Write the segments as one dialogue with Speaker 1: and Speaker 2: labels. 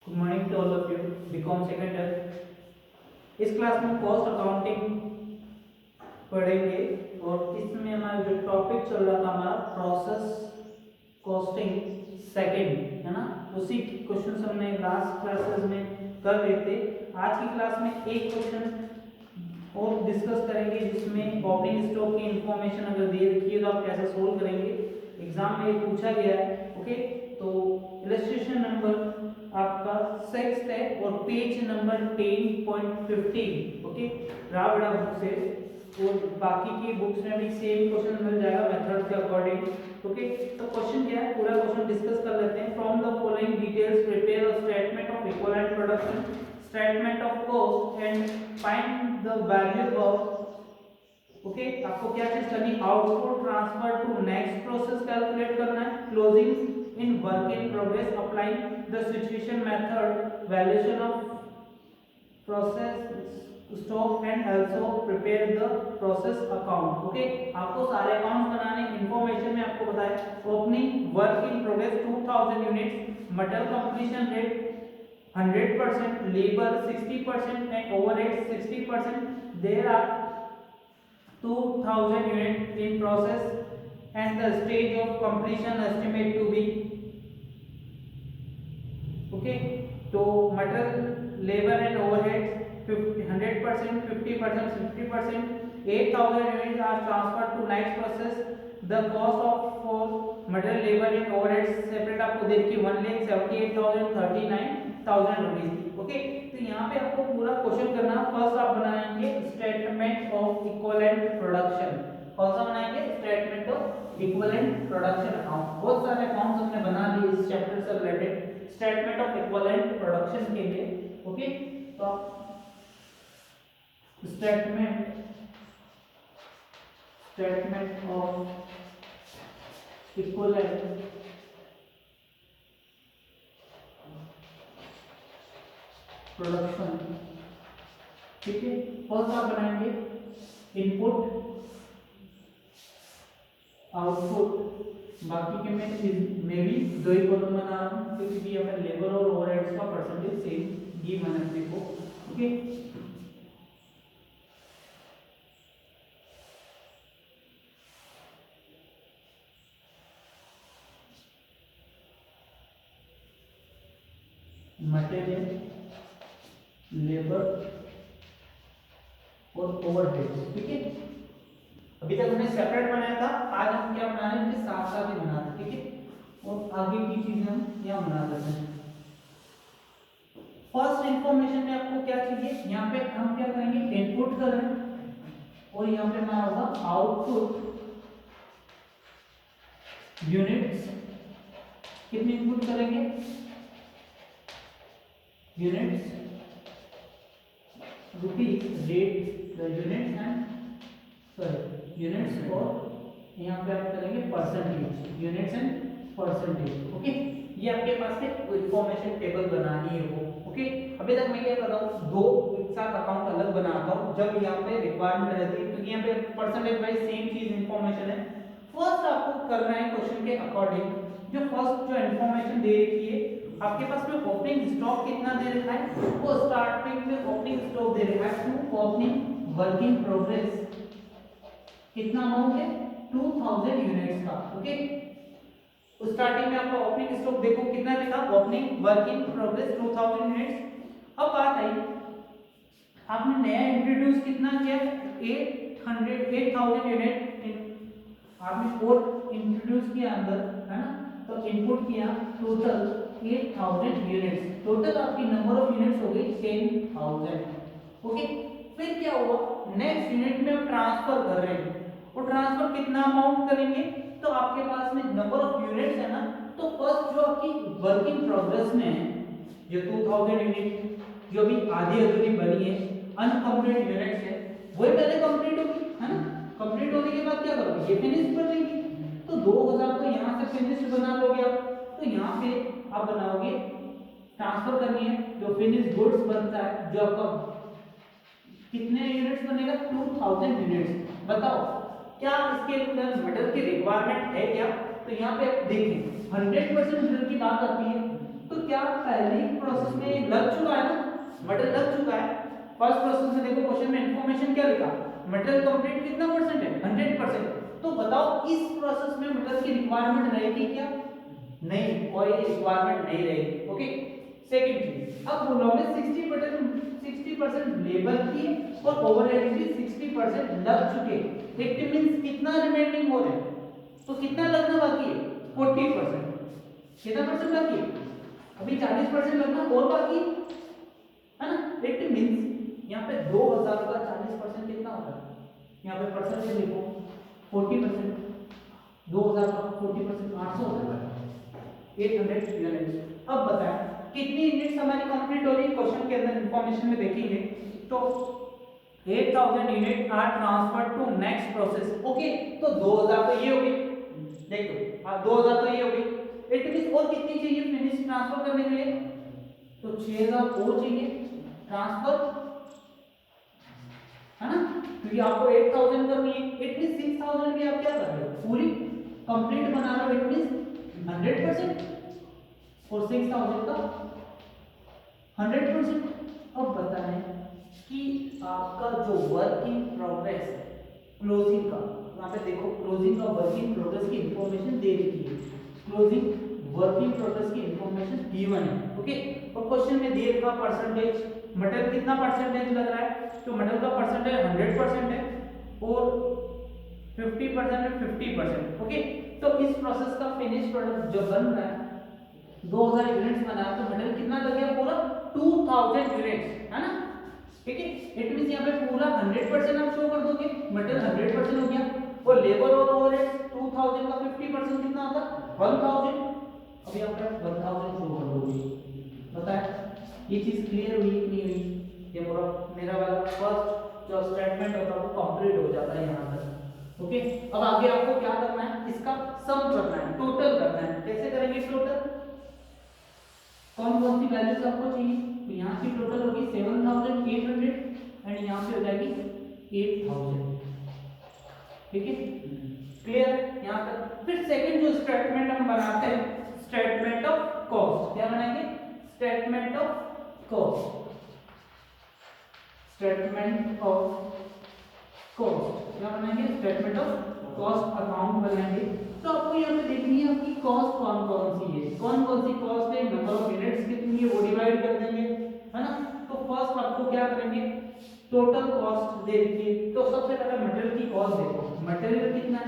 Speaker 1: Good morning to all of you. BCom second year. इस class में cost accounting पढ़ेंगे और इसमें हमारा जो टॉपिक चल रहा था हमारा प्रोसेस कॉस्टिंग सेकंड है ना, उसी क्वेश्चन हमने लास्ट क्लासेस में कर रहे थे। आज की क्लास में एक क्वेश्चन और डिस्कस करेंगे जिसमें ओपनिंग स्टॉक की इंफॉर्मेशन अगर दे रखी है तो आप कैसे सोल्व करेंगे, एग्जाम में पूछा गया है। ओके, तो इलस्ट्रेशन नंबर आपका 6 है और पेज नंबर 10.15। ओके, रावड़ा बुक से और बाकी की बुक्स में भी सेम क्वेश्चन मिल जाएगा मेथड के अकॉर्डिंग। ओके, तो क्वेश्चन क्या है पूरा क्वेश्चन डिस्कस कर लेते हैं। From the following details prepare a statement of equivalent production, statement of cost and find the value of. Okay, आपको क्या चीज करनी, output transfer to next process calculate करना है, closing in work in progress applying the situation method, valuation of process stock and also prepare the process account. Okay, आपको सारे accounts बनाने, information में आपको बताया opening work in progress 2000 units, material completion rate 100%, labour 60% and overhead 60%. There are 2000 units in process and the stage of completion estimate to be. Okay, so material, labor and overhead 100%, 50%, 50%. 8000 units are transferred to next process. The cost of for material, labor and overhead separate आपको दे रखी 1,78,000 39,000 rupees. Okay, तो यहाँ पे आपको पूरा question करना। First आप बनाएंगे स्टेटमेंट ऑफ इक्विवेलेंट प्रोडक्शन। कौन सा बनाएंगे, statement of equivalent production account. बहुत सारे अकाउंट्स हमने बना लिए इस चैप्टर से related statement of equivalent production के लिए। ओके, तो स्टेटमेंट ऑफ इक्विवेलेंट प्रोडक्शन, ठीक है। फर्स्ट आप बनाएंगे इनपुट आउटपुट, बाकी के मैं भी दो ही कॉलम बना रहा हूँ क्योंकि यहाँ पे लेबर और ओवरहेड्स का परसेंटेज सेम गिवन है अपने को। ओके, मटेरियल, लेबर और ओवरहेड, ठीक है। अभी तक हमने सेपरेट बनाया था, आज हम क्या बना रहे हैं, इनके साथ साथ ही बना रहे हैं, ठीक है। और आगे की चीजें हम यहाँ बना देते हैं। फर्स्ट इंफॉर्मेशन में आपको क्या चाहिए, यहाँ पे हम क्या करेंगे, इनपुट करें और यहाँ पे हमारा होगा आउटपुट यूनिट्स। कितने इनपुट करेंगे, units, rupees, rate the units and units, और यहाँ पे आप करेंगे percentage, units and percentage. Okay, ये आपके पास एक इंफॉर्मेशन टेबल बनानी है वो। ओके, अभी तक मैं क्या कर रहा हूँ, दो एक साथ अकाउंट अलग बनाता हूँ जब यहाँ पे रिक्वायरमेंट रहती है, क्योंकि यहाँ पे परसेंटेज वाइज सेम चीज इंफॉर्मेशन है। फर्स्ट आपको करना है क्वेश्चन के अकॉर्डिंग, जो फर्स्ट जो इंफॉर्मेशन दे रखी है आपके पास में, ओपनिंग स्टॉक कितना दे रखा है, वो स्टार्टिंग में ओपनिंग स्टॉक दे रखा है to opening work in progress, कितना अमाउंट है 2000 यूनिट्स का। ओके, स्टार्टिंग में आपका ओपनिंग स्टॉक देखो कितना लिखा, opening work in progress 2000 units. अब बात आई, आपने नया इंट्रोड्यूस कितना किया, 8000 यूनिट आपने और इंट्रोड्यूस किया अंदर, है ना। तो इनपुट किया टोटल 8000 यूनिट्स, टोटल आपकी नंबर ऑफ यूनिट्स हो गई 10000। ओके, फिर क्या हुआ, नेक्स्ट यूनिट में हम ट्रांसफर कर रहे हैं, और ट्रांसफर कितना अमाउंट करेंगे, तो आपके पास में नंबर ऑफ यूनिट्स है ना, तो फर्स्ट जो आपकी वर्क इन प्रोग्रेस में है जो 2000 यूनिट जो भी आधी अधूरी बनी है, अनकंप्लीट यूनिट्स है, वही पहले कंप्लीट होगी, है ना। कंप्लीट होने के बाद क्या करोगे, ये फिनिश कर लेंगे। तो 2000 तो यहाँ से फिनिश बना लोगे आप, तो यहाँ पे आप बनाओगे, ट्रांसफर करनी है, जो फिनिश गुड्स बनता है जो आपका कितने यूनिट्स बनेगा, 2000 यूनिट्स। बताओ क्या इसके अंदर मटेरियल की रिक्वायरमेंट है क्या, तो यहाँ पे आप देखें 100% मटेरियल की बात आती है, तो क्या पहली प्रोसेस में लग चुका है ना, मटेरियल लग चुका है। फर्स्ट प्रोसेस में देखो क्वेश्चन में इंफॉर्मेशन क्या लिखा, मटेरियल कंप्लीट कितना परसेंट है, 100%। तो बताओ इस प्रोसेस में मटेरियल की रिक्वायरमेंट रहेगी क्या, नहीं, कोई रिक्वायरमेंट नहीं रहेगी। ओके, सेकंड चीज, अब बोलोगे 60% लेबर की और ओवरहेड की 60% लग चुके, इट मींस कितना रिमेनिंग हो रहा है, तो कितना लगना बाकी है, 40%। कितना परसेंट बाकी है, अभी 40% लगना और बाकी है ना। इट मींस यहाँ पे 2000 का 40% कितना होता है, यहाँ पे परसेंटेज लिखो 40%, 2000 का 40% 800 होता है, 800 यूनिट्स। अब बताएं कितनी यूनिट्स हमारी कंप्लीट हो रही है, क्वेश्चन के अंदर इंफॉर्मेशन में देखेंगे तो 8000 unit are transferred to next process. Okay, तो 2000 तो ये हो गई, देखो हाँ 2000 तो ये हो गई, इट मींस और कितनी चाहिए फिनिश ट्रांसफर करने के लिए, तो 6000 और चाहिए ट्रांसफर, है ना, क्योंकि आपको 8000 करनी है, इट मींस 6000 भी आप क्या कर रहे हो, पूरी कंप्लीट बना रहे हो, इट मींस 100%, और 6000 का 100%। अब बताएं कि आपका जो वर्क इन प्रोग्रेस क्लोजिंग का, यहाँ पे देखो क्लोजिंग का वर्क इन प्रोग्रेस की इंफॉर्मेशन दे रखी है, क्लोजिंग वर्क इन प्रोग्रेस की इंफॉर्मेशन गिवन है। ओके, और क्वेश्चन में दिए का परसेंटेज, मटेरियल कितना परसेंटेज लग रहा है, तो मटेरियल का परसेंटेज 100% है और 50% है 50%। ओके, तो इस प्रोसेस का फिनिश प्रोडक्ट जो बन रहा है 2000 यूनिट्स बना, तो मटेरियल कितना लग गया, पूरा 2000 यूनिट्स, है ना। ठीक है, इट मींस यहाँ पे पूरा 100% आप शो कर दोगे, मटेरियल 100% हो गया, और लेबर और ओवरहेड्स 2000 का 50% कितना होता है, 1000। अभी यहाँ पे 1000 शो कर दोगे। बताए ये चीज क्लियर हुई कि नहीं हुई, ये पूरा मेरा वाला फर्स्ट जो स्टेटमेंट होता है वो कंप्लीट हो जाता है यहाँ तक। ओके, अब आगे आपको क्या करना है, इसका सम करना है, टोटल करना है। कैसे करेंगे टोटल, कौन कौन सी वैल्यूज आपको चाहिए, तो यहाँ की टोटल होगी 7800 एंड यहाँ पे हो जाएगी 8000। ठीक है, क्लियर है यहाँ तक। फिर सेकंड जो स्टेटमेंट हम बनाते हैं, स्टेटमेंट ऑफ कॉस्ट, क्या बनाएंगे, statement of cost, statement of cost क्या बनाएंगे, स्टेटमेंट ऑफ कॉस्ट अकाउंट बनाएंगे। तो आपको यहाँ पे देखनी है आपकी कॉस्ट कौन कौन सी है, कौन कौन सी कॉस्ट है, नंबर ऑफ यूनिट्स कितनी है वो डिवाइड कर देंगे, है ना। तो फर्स्ट आपको क्या करेंगे, टोटल कॉस्ट दे दीजिए। तो सबसे पहले मटेरियल की कॉस्ट देखो, मटेरियल कितना है,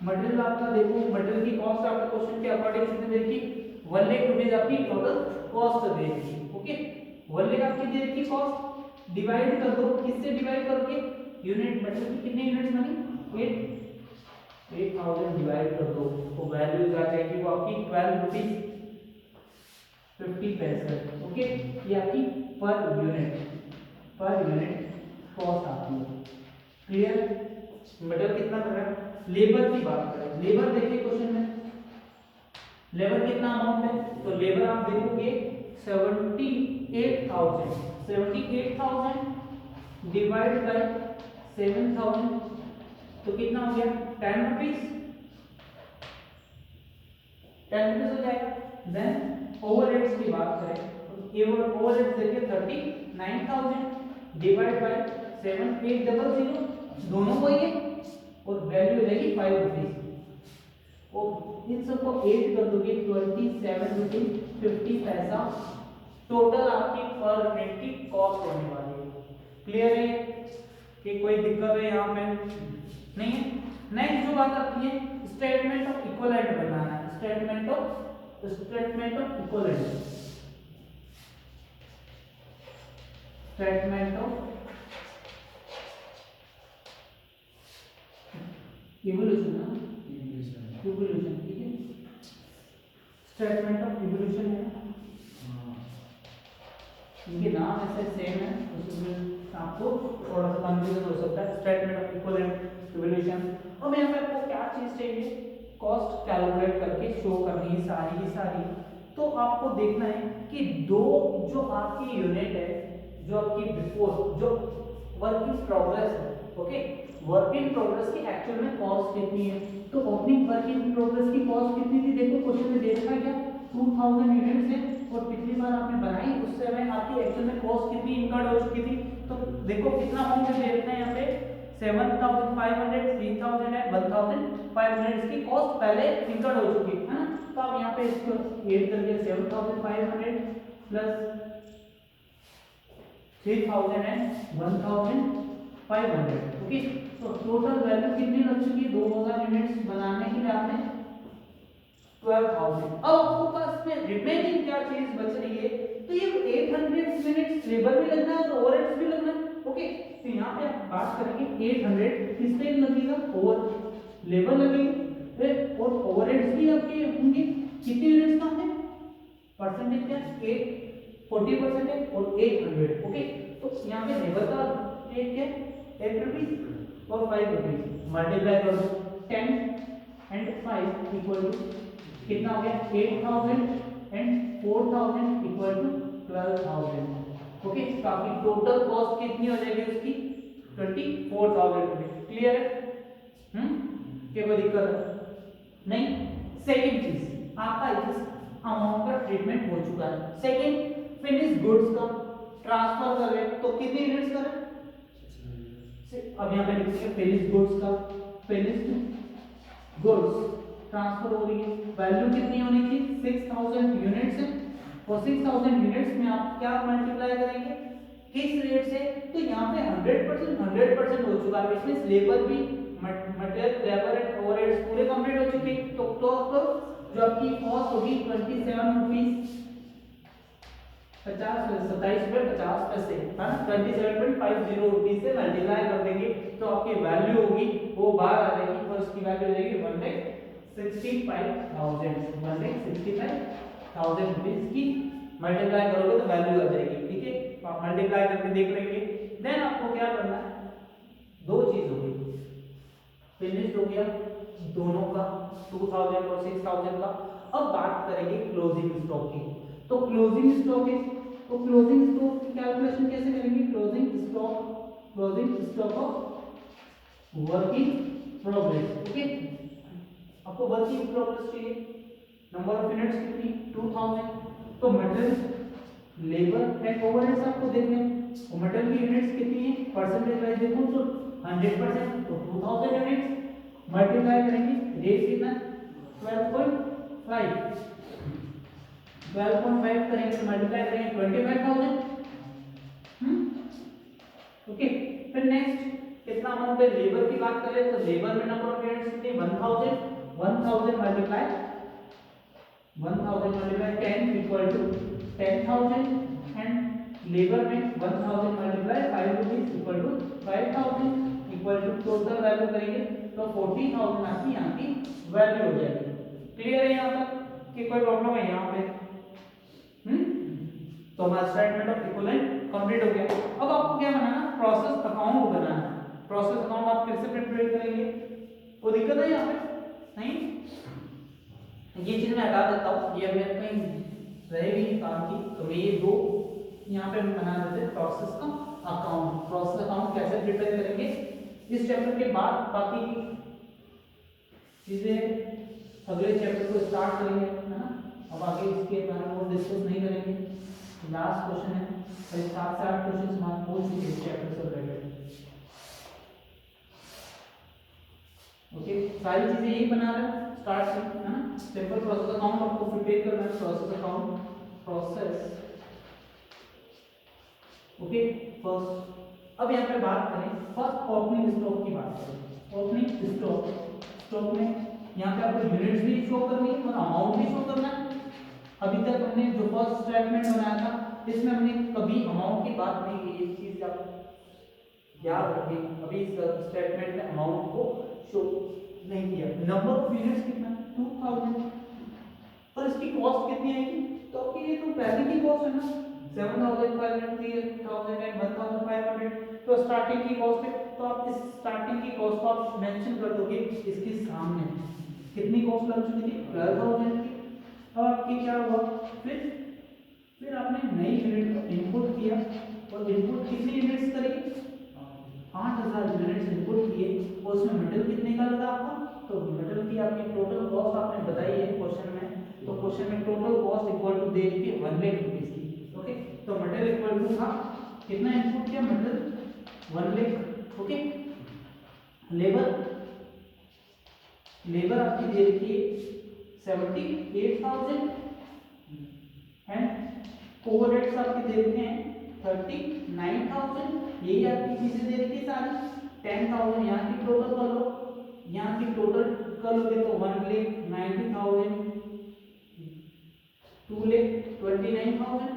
Speaker 1: मटेरियल आपका देखो, मटेरियल की कॉस्ट आपके क्वेश्चन के अकॉर्डिंग कितनी दे रखी, 1 लाख रुपीस आपकी टोटल कॉस्ट दे रखी। ओके, 1 लाख आपकी दे रखी कॉस्ट, डिवाइड कर दो, किससे डिवाइड करोगे, यूनिट, मटेरियल की कितने यूनिट्स बनी, 8000 डिवाइड कर दो, तो वैल्यू आ जाएगी वो आपकी 12 रुपीस 50 पैसे। ओके, ये आपकी पर यूनिट कॉस्ट आती है। क्लियर, मटेरियल कितना कर रहा है, लेबर की बात करें, लेबर देखिए क्वेश्चन में लेबर कितना अमाउंट है, तो लेबर आप देखोगे 78,000 डिवाइड बाय 7000, तो कितना हो गया, 10 रुपीस, 10 रुपीस हो जाएगा। देन ओवरहेड्स की बात करें तो ओवरहेड्स देखिए 39,000 डिवाइड बाय 7800, दोनों को ये, और वैल्यू हो जाएगी 5 रुपीस, और इन सबको 8 कर दोगे 27 रुपीस 50 पैसा टोटल आपकी पर यूनिट की कॉस्ट होने वाली है। क्लियर है कि कोई दिक्कत है यहाँ पे नहीं है। नेक्स्ट जो बात आती है स्टेटमेंट ऑफ इक्विवेलेंट बनाना है, statement of equivalent, statement of evolution, evolution, ठीक है, स्टेटमेंट ऑफ इवोल्यूशन है, इनके नाम ऐसे सेम है, उसमें आपको थोड़ा सा कंफ्यूजन हो सकता है। Statement of equivalent, evolution. अब यहाँ पे आपको क्या चीज चाहिए, कॉस्ट कैलकुलेट करके शो करनी है सारी की सारी। तो आपको देखना है कि दो जो आपकी यूनिट है, जो आपकी बिफोर जो वर्क इन प्रोग्रेस है, ओके, वर्क इन प्रोग्रेस की एक्चुअल में कॉस्ट कितनी है, तो ओपनिंग वर्क इन प्रोग्रेस की कॉस्ट कितनी थी, देखो क्वेश्चन में दे रखा है क्या, 2000 यूनिट्स है और पिछली बार आपने बनाई उस समय आपकी एक्चुअल में कॉस्ट कितनी इनकर्ड हो चुकी थी। तो देखो कितना अमाउंट दे रखा है यहाँ पे 7500, 3000 एंड 1500 इसकी कॉस्ट पहले इनकर्ड हो चुकी है ना। तो आप यहाँ पे इसको ऐड करके 7500 प्लस 3000 एंड 1500 ओके। तो टोटल वैल्यू कितनी लग चुकी है 2000 यूनिट्स बनाने के लिए आपने 12000। अब आपको पास में रिमेनिंग क्या चीज बच रही है, तो ये 800 यूनिट्स लेबर भी लगना है और ओवरहेड्स भी लगना है ओके। तो यहाँ पे आप बात करेंगे 800 किस पे लगेगा, ओवर लेबर लगेगी और ओवरहेड्स भी आपके होंगे। कितने यूनिट्स का है परसेंटेज क्या 40% और 800 ओके। तो यहाँ पे लेबर का रेट क्या 8 रुपीज और 5 रुपीज मल्टीप्लाई कर दो 10 एंड 5 इक्वल टू कितना हो गया 8000 एंड 4000 इक्वल टू 12000 ओके। तो आपकी टोटल कॉस्ट कितनी हो जाएगी उसकी 24000 रुपए। क्लियर है क्या कोई दिक्कत है नहीं। सेकंड चीज आपका इस अमाउंट का ट्रीटमेंट हो चुका है। सेकंड फिनिश गुड्स का ट्रांसफर कर रहे हैं तो कितनी यूनिट्स कर रहे हैं। अब यहाँ पे लिखेंगे फिनिश गुड्स का फिनिश गुड्स ट्रांसफर हो रही है। वैल्यू कितनी होनी थी 6000 यूनिट्स है और 6000 यूनिट्स में आप क्या मल्टीप्लाई करेंगे किस रेट से। तो यहाँ पे 100% हो चुका है। इसमें लेबर भी मटेरियल लेबर एंड ओवरहेड्स पूरे कंप्लीट हो चुके हैं। तो क्लोज करो जो आपकी कॉस्ट होगी 27 रुपीस 27 रुपए 50 पैसे है ना 27.50 रुपीस से मल्टीप्लाई कर देंगे तो आपकी वैल्यू होगी वो बाहर आ जाएगी और उसकी वैल्यू हो जाएगी 1,65,000 रुपीस की मल्टीप्लाई करोगे तो वैल्यू आ जाएगी। ठीक है तो आप मल्टीप्लाई करके देख लेंगे। देन आपको क्या करना है दो चीज हो गई फिनिश्ड हो गया दोनों का 2000 और 6000 का। अब बात करेंगे क्लोजिंग स्टॉक की। तो क्लोजिंग स्टॉक है तो क्लोजिंग स्टॉक की कैलकुलेशन कैसे करेंगे closing stock of work in progress okay. आपको वर्क इन प्रोग्रेस चाहिए नंबर ऑफ यूनिट्स कितनी 2000। तो मटेरियल लेबर एंड ओवरहेड्स आपको देखने हैं मटेरियल की यूनिट्स कितनी है परसेंटेज वाइज देखो तो 100% तो 2000 यूनिट्स मल्टीप्लाई करेंगे रेट कितना 12.5 करेंगे तो मल्टीप्लाई करेंगे 25000 ओके। फिर नेक्स्ट कितना अमाउंट है लेबर की बात करें तो लेबर में नंबर ऑफ यूनिट्स कितनी 1000 multiply 10 equal to 10000 and labour में 1000 multiply 5 rupees equal to 5000 equal to total value करेंगे तो 40000 आपकी यहाँ की वैल्यू हो जाएगी। क्लियर है यहाँ तक कि कोई प्रॉब्लम है यहाँ पे तो हमारा स्टेटमेंट ऑफ इक्विवेलेंट कंप्लीट हो गया। अब आपको क्या बनाना प्रोसेस अकाउंट बनाना है। प्रोसेस अकाउंट आप कैसे प्रिपेयर करेंगे कोई दिक्कत है यहाँ पे नहीं। ये चीज मैं हटा देता हूँ ये मेरे कहीं रहेगी काम की तो मैं ये दो यहाँ पे बना देते हैं प्रोसेस का अकाउंट। प्रोसेस अकाउंट कैसे प्रिपेयर करेंगे इस चैप्टर के बाद बाकी चीजें अगले चैप्टर को स्टार्ट करेंगे है ना। अब आगे इसके बारे में और डिस्कस नहीं करेंगे। लास्ट क्वेश्चन है और 7 से 8 क्वेश्चन हमारे हो चुके हैं चैप्टर से रिलेटेड ओके। सारी चीजें यही बना रहे हैं स्टार्ट से है ना। सिंपल प्रोसेस अकाउंट आपको प्रिपेयर करना है process account process okay first. अब यहाँ पे बात करें फर्स्ट ओपनिंग स्टॉक की बात करें। ओपनिंग स्टॉक में यहाँ पे आपको यूनिट्स भी शो करनी है और अमाउंट भी शो करना है। अभी तक हमने जो फर्स्ट स्टेटमेंट बनाया था इसमें हमने कभी अमाउंट की बात नहीं की। एक चीज आप याद रखें अभी इस स्टेटमेंट में अमाउंट को शो नहीं किया। नंबर ऑफ यूनिट्स कितना 2000 और इसकी कॉस्ट कितनी आएगी तो आपकी ये तो पहले की कॉस्ट है ना 7500 3000 एंड 1500 तो स्टार्टिंग की कॉस्ट है। तो आप इस स्टार्टिंग की कॉस्ट को आप मेंशन कर दोगे इसके सामने कितनी कॉस्ट लग चुकी थी 12000 की। अब आपकी क्या हुआ फिर आपने नई यूनिट इनपुट किया और इनपुट कितनी यूनिट्स करी 8000 यूनिट्स इनपुट किए और उसमें मेटल कितने का लगा आपको तो मेटल की आपकी टोटल कॉस्ट आपने बताई है क्वेश्चन में तो क्वेश्चन में टोटल कॉस्ट इक्वल टू दे रही है 1 लाख रुपीस की। ओके, तो मटेरियल इक्वल टू था कितना इनपुट किया, मटेरियल 1 लाख। ओके, लेबर आपकी दे रखी है 78,000 एंड ओवरहेड्स आपके दे रखे हैं 39,000। यही आपकी चीजें दे रखी सारी। 10,000 यहाँ की टोटल कर लो, यहाँ की टोटल कर लोगे तो 1,90,000, 2,29,000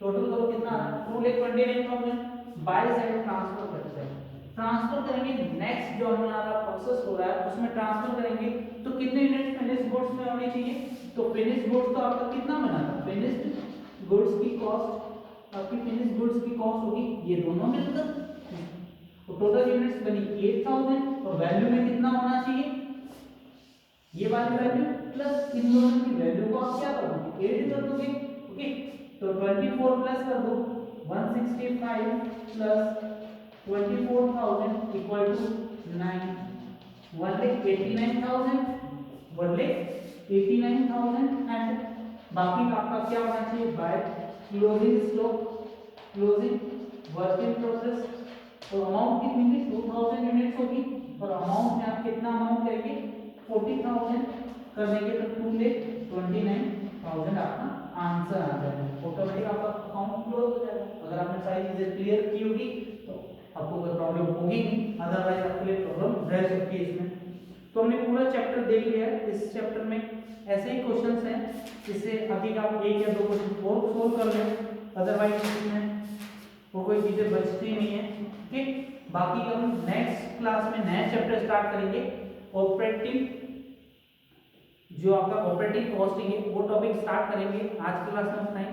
Speaker 1: टोटल करो कितना आ रहा है 2,29,000। बाय साइड ट्रांसफर करते हैं, ट्रांसफर करेंगे नेक्स्ट जो हमारा प्रोसेस हो रहा है उसमें ट्रांसफर करेंगे तो कितने यूनिट फिनिश गुड्स में होनी चाहिए। तो फिनिश गुड्स तो आपका कितना बना था, फिनिश्ड गुड्स की कॉस्ट, आपकी फिनिश गुड्स की कॉस्ट होगी ये दोनों मिलकर, तो टोटल यूनिट्स बनी 8,000 और वैल्यू में कितना होना चाहिए, ये वाली वैल्यू प्लस इन दोनों की वैल्यू को आप क्या करोगे 8 कर दोगे। ओके, तो 24 प्लस कर दो 165 प्लस 24,000 इक्वल टू 9, 1,89,000, 1,89,000 एंड बाकी का आपका क्या होना चाहिए by closing stock, closing work in process. तो अमाउंट कितनी थी 2000 यूनिट्स होगी और अमाउंट में आप कितना अमाउंट करेंगे 40,000 कर देंगे तो 2,29,000 आपका आंसर आ जाएगा। ऑटोमेटिक आपका अकाउंट क्लोज हो जाएगा। अगर आपने सारी चीजें क्लियर की होगी तो आपको कोई प्रॉब्लम होगी नहीं, अदरवाइज आपके लिए प्रॉब्लम रह सकती है इसमें। तो हमने पूरा चैप्टर देख लिया है। इस चैप्टर में ऐसे ही क्वेश्चंस हैं, इससे अभी आप एक या दो क्वेश्चन और सोल्व कर लें, अदरवाइज इसमें वो कोई चीजें बचती नहीं है। ठीक, बाकी हम नेक्स्ट क्लास में नया चैप्टर स्टार्ट करेंगे, ऑपरेटिंग, जो आपका ऑपरेटिंग कॉस्टिंग है वो टॉपिक स्टार्ट करेंगे। आज की क्लास में उतना ही।